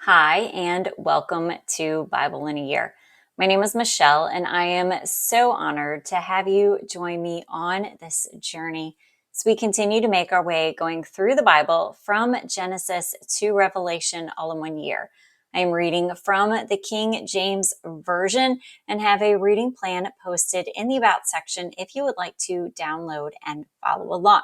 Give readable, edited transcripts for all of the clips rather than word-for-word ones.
Hi, and welcome to Bible in a Year. My name is Michelle, and I am so honored to have you join me on this journey as we continue to make our way going through the Bible from Genesis to Revelation all in 1 year. I am reading from the King James Version and have a reading plan posted in the About section if you would like to download and follow along.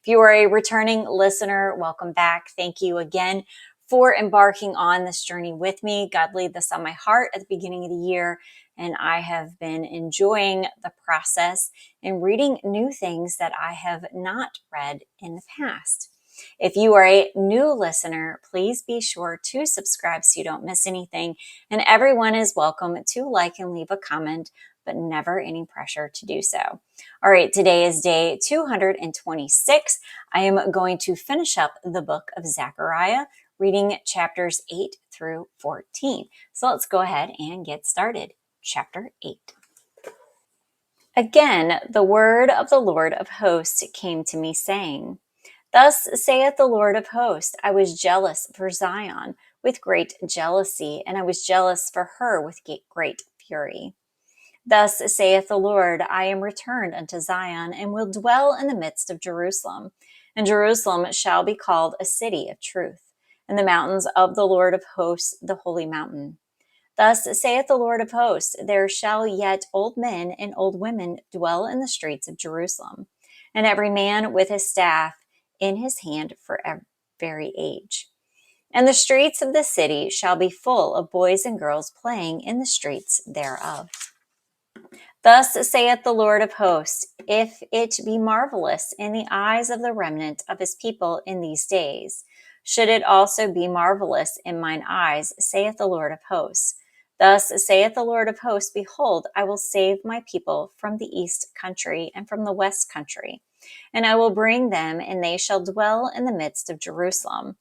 If you are a returning listener, welcome back. Thank you again for embarking on this journey with me. God laid this on my heart at the beginning of the year, and I have been enjoying the process and reading new things that I have not read in the past. If you are a new listener, please be sure to subscribe so you don't miss anything. And everyone is welcome to like and leave a comment, but never any pressure to do so. All right, today is day 226. I am going to finish up the book of Zechariah, reading chapters 8 through 14. So let's go ahead and get started. Chapter 8. Again, the word of the Lord of hosts came to me, saying, Thus saith the Lord of hosts, I was jealous for Zion with great jealousy, and I was jealous for her with great fury. Thus saith the Lord, I am returned unto Zion, and will dwell in the midst of Jerusalem. And Jerusalem shall be called a city of truth, and the mountains of the Lord of hosts the holy mountain. Thus saith the Lord of hosts, there shall yet old men and old women dwell in the streets of Jerusalem, and every man with his staff in his hand for very age. And the streets of the city shall be full of boys and girls playing in the streets thereof. Thus saith the Lord of hosts, if it be marvelous in the eyes of the remnant of his people in these days, should it also be marvelous in mine eyes, saith the Lord of hosts. Thus saith the Lord of hosts, behold, I will save my people from the east country and from the west country, and I will bring them, and they shall dwell in the midst of Jerusalem.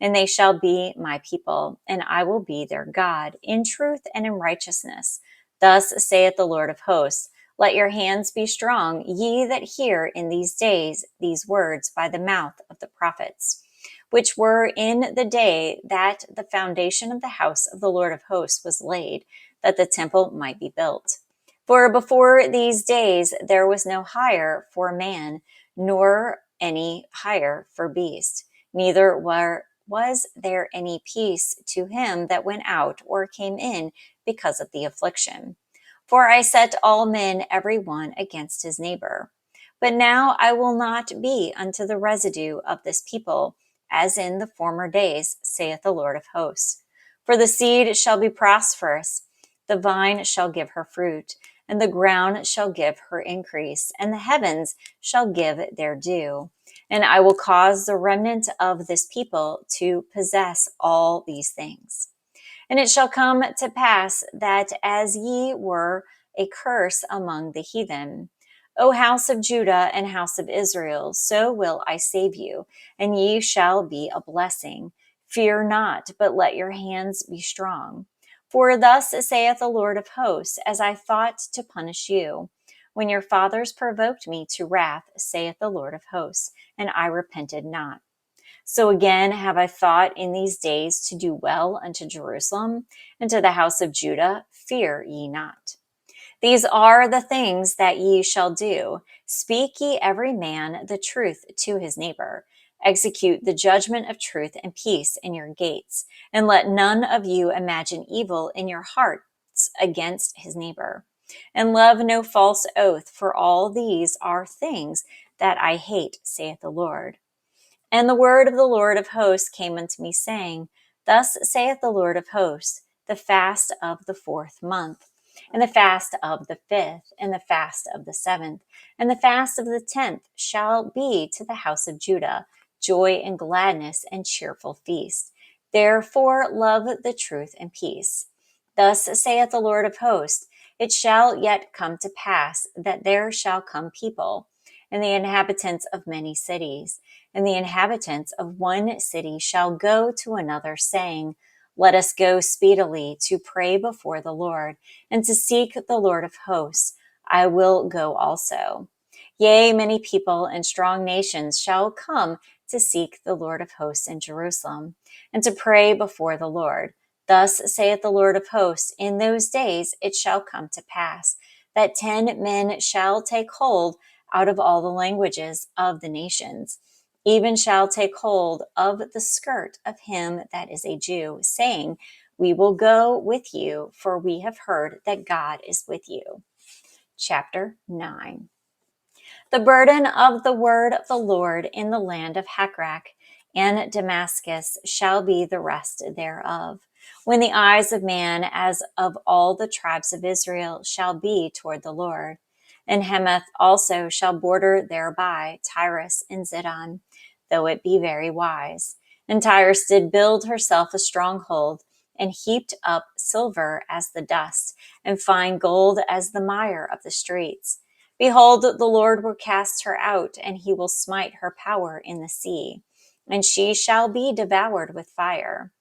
And they shall be my people, and I will be their God, in truth and in righteousness. Thus saith the Lord of hosts, let your hands be strong, ye that hear in these days these words by the mouth of the prophets, which were in the day that the foundation of the house of the Lord of hosts was laid, that the temple might be built. For before these days there was no hire for man, nor any hire for beast, neither was there any peace to him that went out or came in because of the affliction. For I set all men every one against his neighbor. But now I will not be unto the residue of this people, as in the former days, saith the Lord of hosts. For the seed shall be prosperous, the vine shall give her fruit, and the ground shall give her increase, and the heavens shall give their due. And I will cause the remnant of this people to possess all these things. And it shall come to pass that as ye were a curse among the heathen, O house of Judah and house of Israel, so will I save you, and ye shall be a blessing. Fear not, but let your hands be strong. For thus saith the Lord of hosts, as I thought to punish you, when your fathers provoked me to wrath, saith the Lord of hosts, and I repented not. So again have I thought in these days to do well unto Jerusalem and to the house of Judah. Fear ye not. These are the things that ye shall do. Speak ye every man the truth to his neighbor. Execute the judgment of truth and peace in your gates, and let none of you imagine evil in your hearts against his neighbor. And love no false oath, for all these are things that I hate, saith the Lord. And the word of the Lord of hosts came unto me, saying, Thus saith the Lord of hosts, the fast of the 4th month, and the fast of the 5th, and the fast of the 7th, and the fast of the 10th shall be to the house of Judah joy and gladness and cheerful feast. Therefore love the truth and peace. Thus saith the Lord of hosts, it shall yet come to pass that there shall come people, and the inhabitants of many cities, and the inhabitants of one city shall go to another, saying, Let us go speedily to pray before the Lord, and to seek the Lord of hosts. I will go also. Yea, many people and strong nations shall come to seek the Lord of hosts in Jerusalem, and to pray before the Lord. Thus saith the Lord of hosts, in those days it shall come to pass, that 10 men shall take hold out of all the languages of the nations, even shall take hold of the skirt of him that is a Jew, saying, We will go with you, for we have heard that God is with you. Chapter 9. The burden of the word of the Lord in the land of Hakrach and Damascus shall be the rest thereof, when the eyes of man as of all the tribes of Israel shall be toward the Lord. And Hamath also shall border thereby Tyrus and Zidon, though it be very wise. And Tyrus did build herself a stronghold, and heaped up silver as the dust, and fine gold as the mire of the streets. Behold, the Lord will cast her out, and he will smite her power in the sea, and she shall be devoured with fire.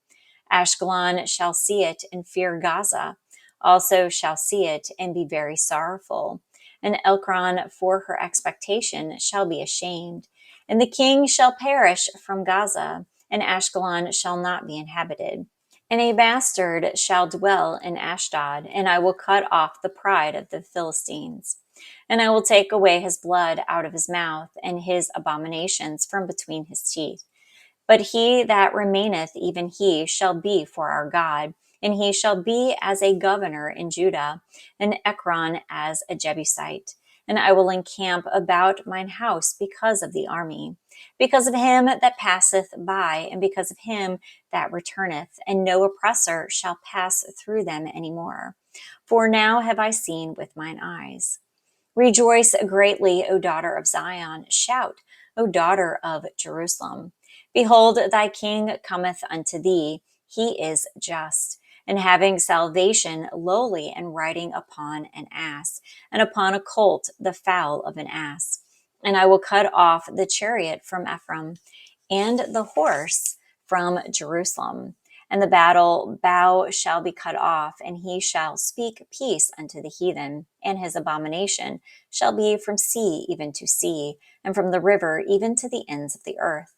Ashkelon shall see it and fear Gaza, also shall see it and be very sorrowful. And Elkron for her expectation shall be ashamed. And the king shall perish from Gaza, and Ashkelon shall not be inhabited. And a bastard shall dwell in Ashdod, and I will cut off the pride of the Philistines. And I will take away his blood out of his mouth, and his abominations from between his teeth. But he that remaineth, even he, shall be for our God, and he shall be as a governor in Judah, and Ekron as a Jebusite. And I will encamp about mine house because of the army, because of him that passeth by, and because of him that returneth, and no oppressor shall pass through them any more. For now have I seen with mine eyes. Rejoice greatly, O daughter of Zion. Shout, O daughter of Jerusalem. Behold, thy king cometh unto thee. He is just, and having salvation, lowly, and riding upon an ass, and upon a colt, the foal of an ass. And I will cut off the chariot from Ephraim, and the horse from Jerusalem. And the battle bow shall be cut off, and he shall speak peace unto the heathen, and his abomination shall be from sea even to sea, and from the river even to the ends of the earth.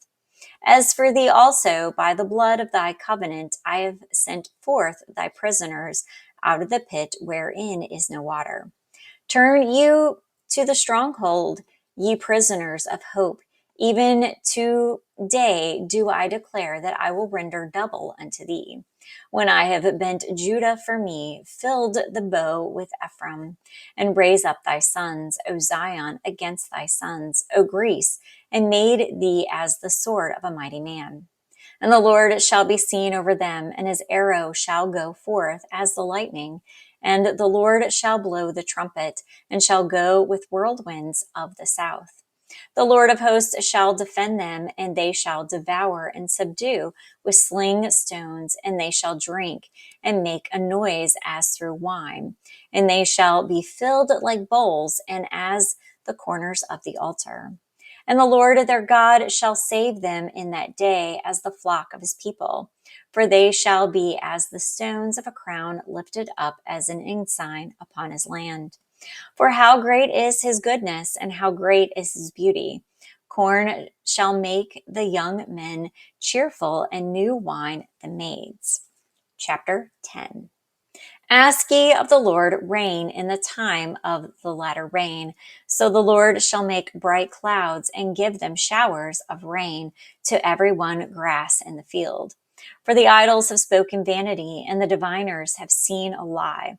As for thee also, by the blood of thy covenant, I have sent forth thy prisoners out of the pit wherein is no water. Turn you to the stronghold, ye prisoners of hope. Even today do I declare that I will render double unto thee. When I have bent Judah for me, filled the bow with Ephraim, and raise up thy sons, O Zion, against thy sons, O Greece, and made thee as the sword of a mighty man. And the Lord shall be seen over them, and his arrow shall go forth as the lightning. And the Lord shall blow the trumpet, and shall go with whirlwinds of the south. The Lord of hosts shall defend them, and they shall devour and subdue with sling stones, and they shall drink and make a noise as through wine. And they shall be filled like bowls, and as the corners of the altar. And the Lord their God shall save them in that day as the flock of his people. For they shall be as the stones of a crown lifted up as an ensign upon his land. For how great is his goodness, and how great is his beauty! Corn shall make the young men cheerful, and new wine the maids. Chapter 10. Ask ye of the Lord rain in the time of the latter rain. So the Lord shall make bright clouds, and give them showers of rain to every one grass in the field. For the idols have spoken vanity, and the diviners have seen a lie.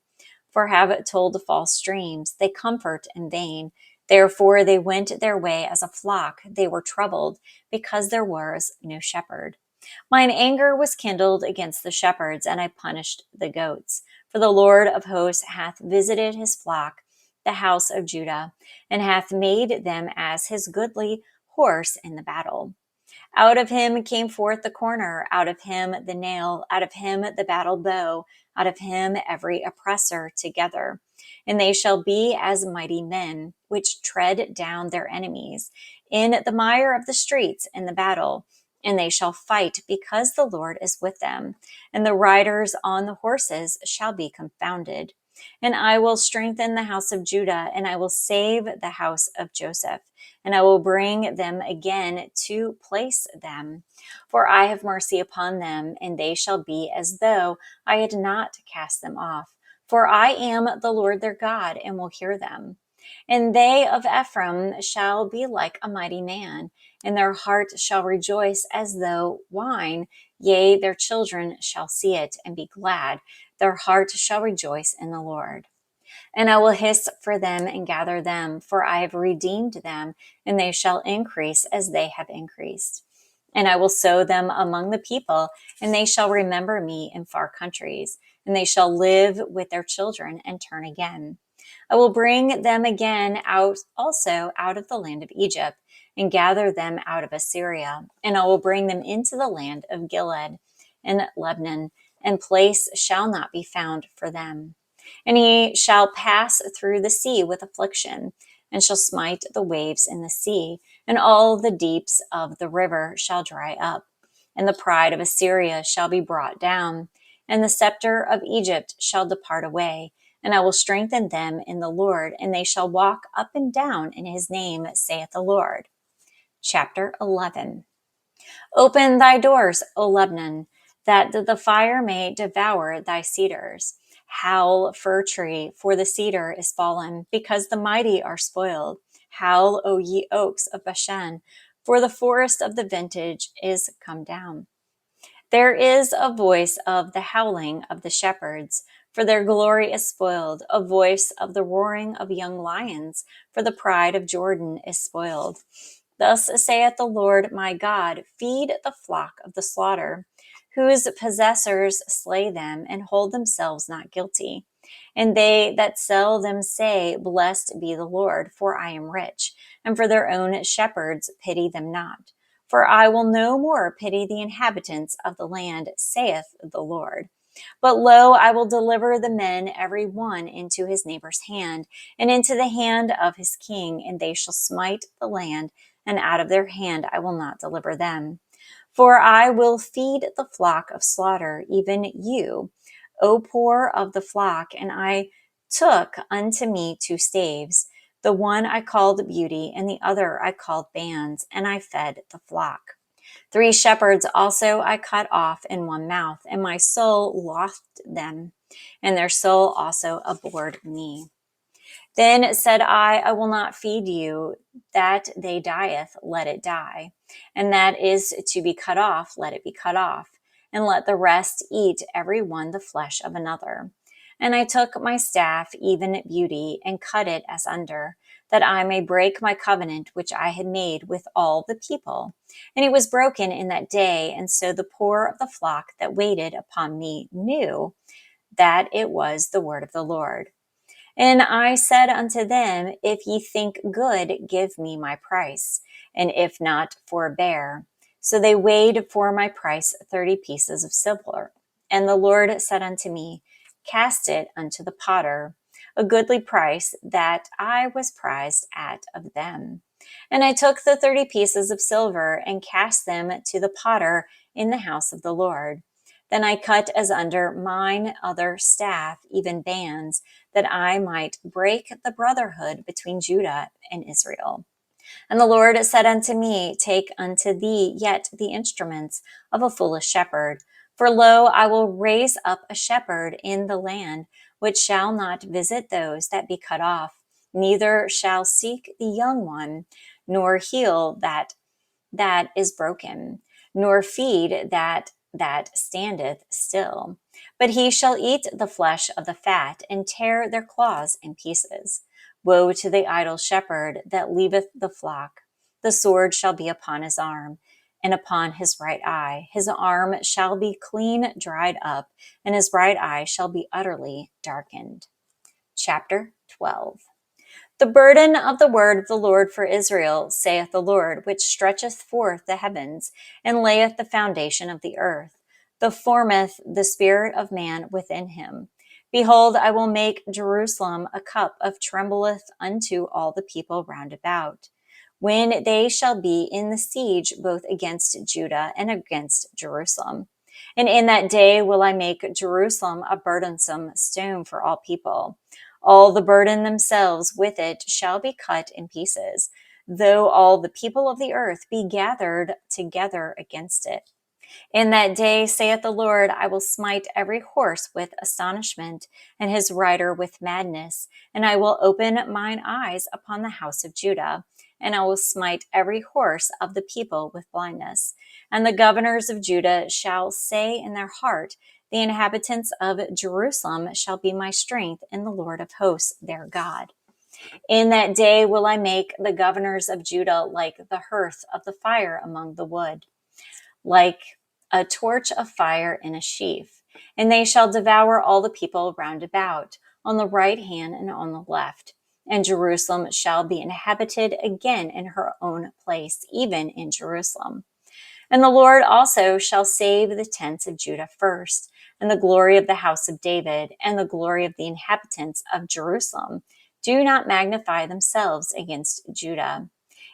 For have told false dreams, they comfort in vain. Therefore they went their way as a flock, they were troubled, because there was no shepherd. Mine anger was kindled against the shepherds, and I punished the goats. For the Lord of hosts hath visited his flock, the house of Judah, and hath made them as his goodly horse in the battle. Out of him came forth the corner, out of him the nail, out of him the battle bow, out of him every oppressor together. And they shall be as mighty men, which tread down their enemies in the mire of the streets in the battle. And they shall fight, because the Lord is with them, and the riders on the horses shall be confounded. And I will strengthen the house of Judah, and I will save the house of Joseph, and I will bring them again to place them. For I have mercy upon them, and they shall be as though I had not cast them off. For I am the Lord their God, and will hear them. And they of Ephraim shall be like a mighty man, and their heart shall rejoice as though wine. Yea, their children shall see it and be glad. Their heart shall rejoice in the Lord. And I will hiss for them and gather them, for I have redeemed them, and they shall increase as they have increased. And I will sow them among the people, and they shall remember me in far countries, and they shall live with their children and turn again. I will bring them again out also out of the land of Egypt, and gather them out of Assyria, and I will bring them into the land of Gilead and Lebanon, and place shall not be found for them. And he shall pass through the sea with affliction, and shall smite the waves in the sea, and all the deeps of the river shall dry up. And the pride of Assyria shall be brought down, and the scepter of Egypt shall depart away. And I will strengthen them in the Lord, and they shall walk up and down in his name, saith the Lord. Chapter 11. Open thy doors, O Lebanon, that the fire may devour thy cedars. Howl, fir tree, for the cedar is fallen, because the mighty are spoiled. Howl, O ye oaks of Bashan, for the forest of the vintage is come down. There is a voice of the howling of the shepherds, for their glory is spoiled, a voice of the roaring of young lions, for the pride of Jordan is spoiled. Thus saith the Lord my God, feed the flock of the slaughter, whose possessors slay them and hold themselves not guilty. And they that sell them say, blessed be the Lord, for I am rich, and for their own shepherds pity them not. For I will no more pity the inhabitants of the land, saith the Lord. But lo, I will deliver the men every one into his neighbor's hand, and into the hand of his king, and they shall smite the land, and out of their hand I will not deliver them. For I will feed the flock of slaughter, even you, O poor of the flock. And I took unto me 2 staves. The one I called Beauty, and the other I called Bands, and I fed the flock. 3 shepherds also I cut off in one mouth, and my soul lost them, and their soul also abhorred me. Then said I will not feed you. That they dieth, let it die. And that is to be cut off, let it be cut off. And let the rest eat every one the flesh of another. And I took my staff, even Beauty, and cut it asunder, that I may break my covenant which I had made with all the people. And it was broken in that day, and so the poor of the flock that waited upon me knew that it was the word of the Lord. And I said unto them, if ye think good, give me my price, and if not, forbear. So they weighed for my price 30 pieces of silver. And the Lord said unto me, cast it unto the potter, a goodly price that I was prized at of them. And I took the 30 pieces of silver and cast them to the potter in the house of the Lord. Then I cut asunder mine other staff, even Bands, that I might break the brotherhood between Judah and Israel. And the Lord said unto me, take unto thee yet the instruments of a foolish shepherd. For lo, I will raise up a shepherd in the land, which shall not visit those that be cut off, neither shall seek the young one, nor heal that is broken, nor feed that standeth still. But he shall eat the flesh of the fat, and tear their claws in pieces. Woe to the idle shepherd that leaveth the flock. The sword shall be upon his arm, and upon his right eye. His arm shall be clean dried up, and his right eye shall be utterly darkened. Chapter 12. The burden of the word of the Lord for Israel, saith the Lord, which stretcheth forth the heavens, and layeth the foundation of the earth, that formeth the spirit of man within him. Behold, I will make Jerusalem a cup of trembleth unto all the people round about, when they shall be in the siege both against Judah and against Jerusalem. And in that day will I make Jerusalem a burdensome stone for all people. All the burden themselves with it shall be cut in pieces, though all the people of the earth be gathered together against it. In that day, saith the Lord, I will smite every horse with astonishment, and his rider with madness, and I will open mine eyes upon the house of Judah, and I will smite every horse of the people with blindness. And the governors of Judah shall say in their heart, the inhabitants of Jerusalem shall be my strength in the Lord of hosts, their God. In that day will I make the governors of Judah like the hearth of the fire among the wood, like a torch of fire in a sheaf. And they shall devour all the people round about, on the right hand and on the left. And Jerusalem shall be inhabited again in her own place, even in Jerusalem. And the Lord also shall save the tents of Judah first, and the glory of the house of David, and the glory of the inhabitants of Jerusalem do not magnify themselves against Judah.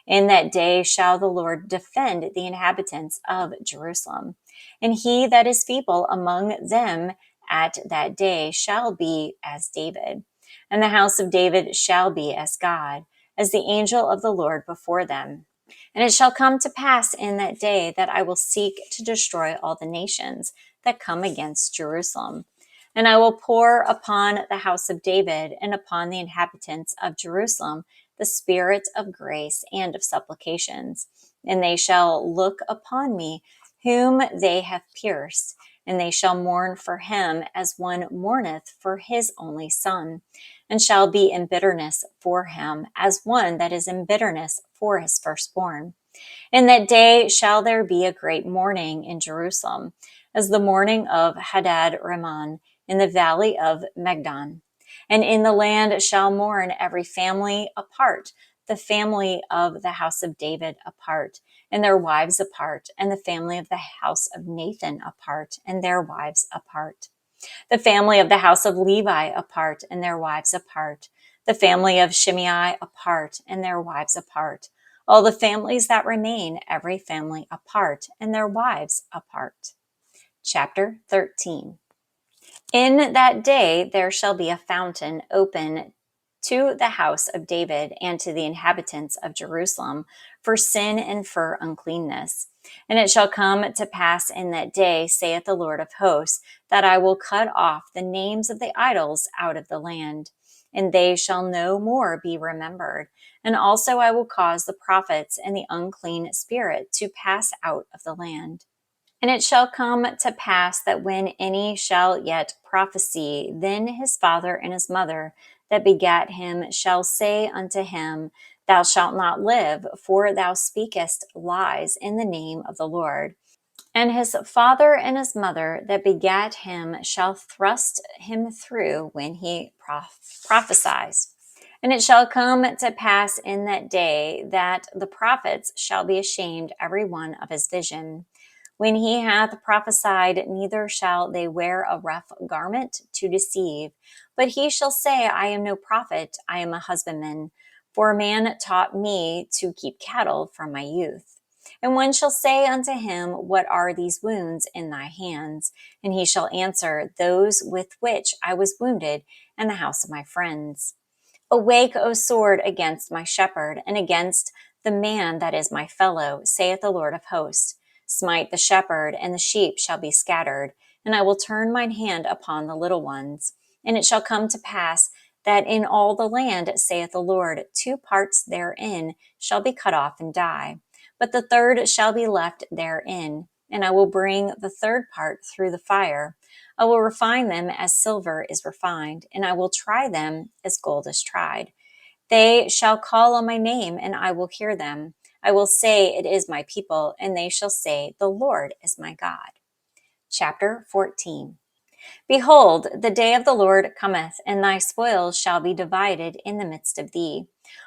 In that day shall the Lord defend the inhabitants of Jerusalem. And he that is feeble among them at that day shall be as David. And the house of David shall be as God, as the angel of the Lord before them. And it shall come to pass in that day that I will seek to destroy all the nations that come against Jerusalem. And I will pour upon the house of David and upon the inhabitants of Jerusalem the spirit of grace and of supplications. And they shall look upon me, whom they have pierced, and they shall mourn for him as one mourneth for his only son, and shall be in bitterness for him as one that is in bitterness for his firstborn. In that day shall there be a great mourning in Jerusalem, as the mourning of Hadad Rimmon in the valley of Megiddo. And in the land shall mourn every family apart, the family of the house of David apart, and their wives apart, and the family of the house of Nathan apart, and their wives apart. The family of the house of Levi apart, and their wives apart. The family of Shimei apart, and their wives apart. All the families that remain, every family apart, and their wives apart. Chapter 13. In that day there shall be a fountain open to the house of David and to the inhabitants of Jerusalem for sin and for uncleanness. And it shall come to pass in that day, saith the Lord of hosts, that I will cut off the names of the idols out of the land, and they shall no more be remembered. And also I will cause the prophets and the unclean spirit to pass out of the land. And it shall come to pass that when any shall yet prophesy, then his father and his mother that begat him shall say unto him, Thou shalt not live, for thou speakest lies in the name of the Lord. And his father and his mother that begat him shall thrust him through when he prophesies. And it shall come to pass in that day that the prophets shall be ashamed every one of his vision. When he hath prophesied, neither shall they wear a rough garment to deceive, but he shall say, I am no prophet, I am a husbandman. For a man taught me to keep cattle from my youth. And one shall say unto him, What are these wounds in thy hands? And he shall answer, Those with which I was wounded in the house of my friends. Awake, O sword, against my shepherd, and against the man that is my fellow, saith the Lord of hosts. Smite the shepherd, and the sheep shall be scattered, and I will turn mine hand upon the little ones. And it shall come to pass that in all the land, saith the Lord, 2 parts therein shall be cut off and die, but the third shall be left therein. And I will bring the third part through the fire. I will refine them as silver is refined, and I will try them as gold is tried. They shall call on my name, and I will hear them. I will say, It is my people, and they shall say, The Lord is my God. Chapter 14. Behold, the day of the Lord cometh, and thy spoils shall be divided in the midst of thee.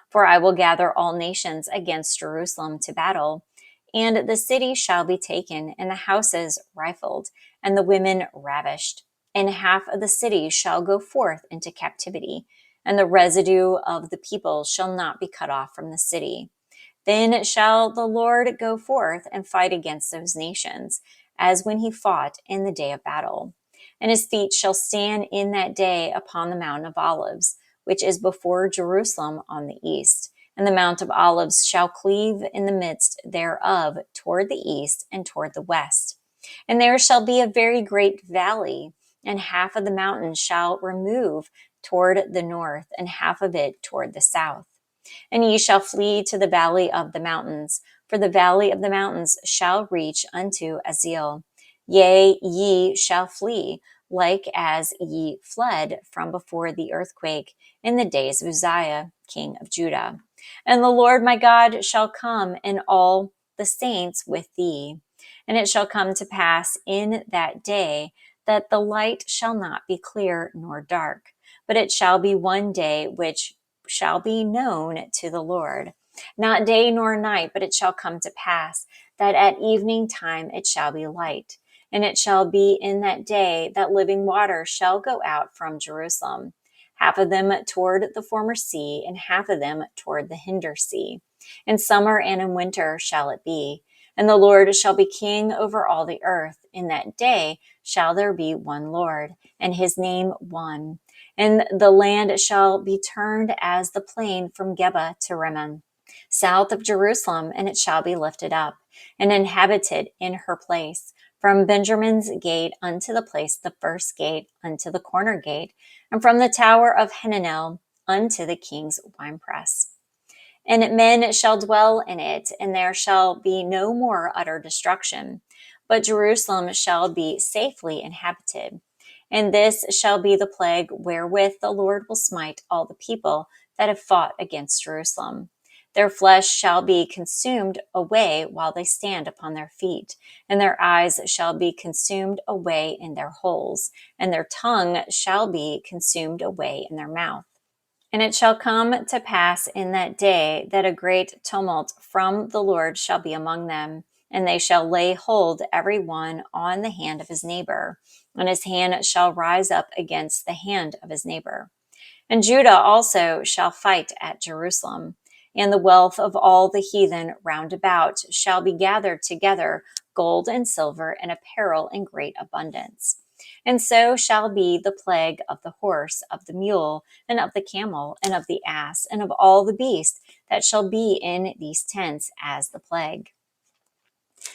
For I will gather all nations against Jerusalem to battle, and the city shall be taken, and the houses rifled, and the women ravished. And half of the city shall go forth into captivity, and the residue of the people shall not be cut off from the city. Then shall the Lord go forth and fight against those nations, as when he fought in the day of battle. And his feet shall stand in that day upon the Mount of Olives, which is before Jerusalem on the east. And the Mount of Olives shall cleave in the midst thereof toward the east and toward the west. And there shall be a very great valley, and half of the mountain shall remove toward the north, and half of it toward the south. And ye shall flee to the valley of the mountains, for the valley of the mountains shall reach unto Azeel. Yea, ye shall flee, like as ye fled from before the earthquake in the days of Uzziah, king of Judah. And the Lord my God shall come, and all the saints with thee. And it shall come to pass in that day that the light shall not be clear nor dark, but it shall be one day which shall be known to the Lord. Not day nor night, but it shall come to pass that at evening time it shall be light. And it shall be in that day that living water shall go out from Jerusalem, half of them toward the former sea, and half of them toward the hinder sea. In summer and in winter shall it be. And the Lord shall be king over all the earth. In that day shall there be one Lord, and his name one. And the land shall be turned as the plain from Geba to Rimmon, south of Jerusalem, and it shall be lifted up, and inhabited in her place, from Benjamin's gate unto the place the first gate, unto the corner gate, and from the tower of Hananel unto the king's winepress. And men shall dwell in it, and there shall be no more utter destruction, but Jerusalem shall be safely inhabited. And this shall be the plague wherewith the Lord will smite all the people that have fought against Jerusalem. Their flesh shall be consumed away while they stand upon their feet, and their eyes shall be consumed away in their holes, and their tongue shall be consumed away in their mouth. And it shall come to pass in that day that a great tumult from the Lord shall be among them, and they shall lay hold every one on the hand of his neighbor, and his hand shall rise up against the hand of his neighbor. And Judah also shall fight at Jerusalem, and the wealth of all the heathen round about shall be gathered together, gold and silver and apparel in great abundance. And so shall be the plague of the horse, of the mule, and of the camel, and of the ass, and of all the beast that shall be in these tents as the plague.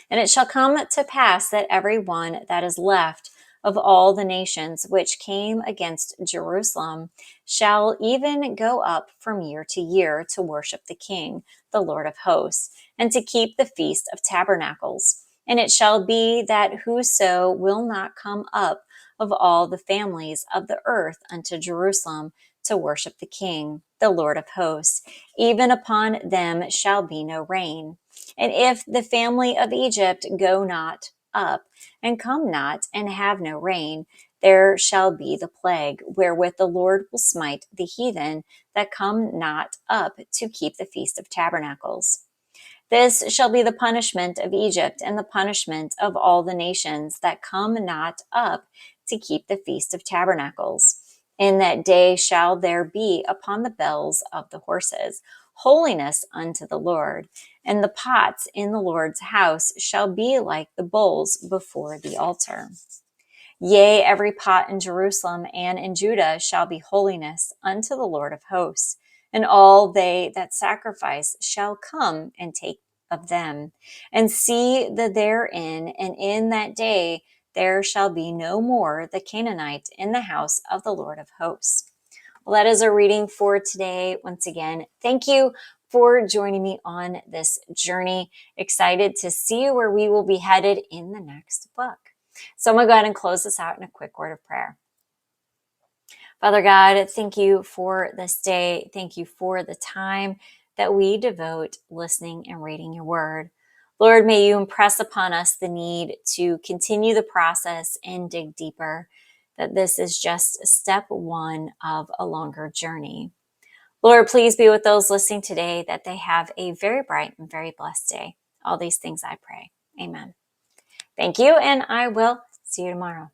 And it shall come to pass that every one that is left of all the nations which came against Jerusalem shall even go up from year to year to worship the King, the Lord of hosts, and to keep the Feast of Tabernacles. And it shall be that whoso will not come up of all the families of the earth unto Jerusalem to worship the King, the Lord of hosts, even upon them shall be no rain. And if the family of Egypt go not up, and come not, and have no rain, there shall be the plague, wherewith the Lord will smite the heathen that come not up to keep the Feast of Tabernacles. This shall be the punishment of Egypt, and the punishment of all the nations that come not up to keep the Feast of Tabernacles. In that day shall there be upon the bells of the horses holiness unto the Lord, and the pots in the Lord's house shall be like the bowls before the altar. Yea, every pot in Jerusalem and in Judah shall be holiness unto the Lord of hosts, and all they that sacrifice shall come and take of them, and see the therein, and in that day there shall be no more the Canaanite in the house of the Lord of hosts. Well, that is a reading for today. Once again, thank you for joining me on this journey. Excited to see where we will be headed in the next book. So I'm going to go ahead and close this out in a quick word of prayer. Father God, thank you for this day. Thank you for the time that we devote listening and reading your word. Lord, may you impress upon us the need to continue the process and dig deeper, that this is just step one of a longer journey. Lord, please be with those listening today, that they have a very bright and very blessed day. All these things I pray. Amen. Thank you, and I will see you tomorrow.